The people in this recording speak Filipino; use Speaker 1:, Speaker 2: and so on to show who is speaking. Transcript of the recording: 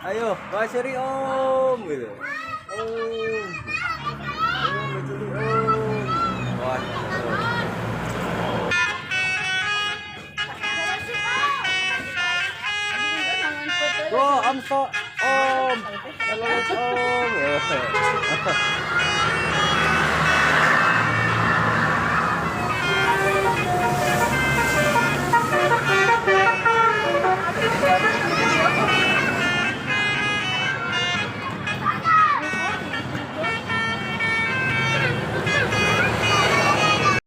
Speaker 1: Ayo, Basri Om gitu. Om. Om, Basri Om. Wah. Bro, Om so Om. Halo Om.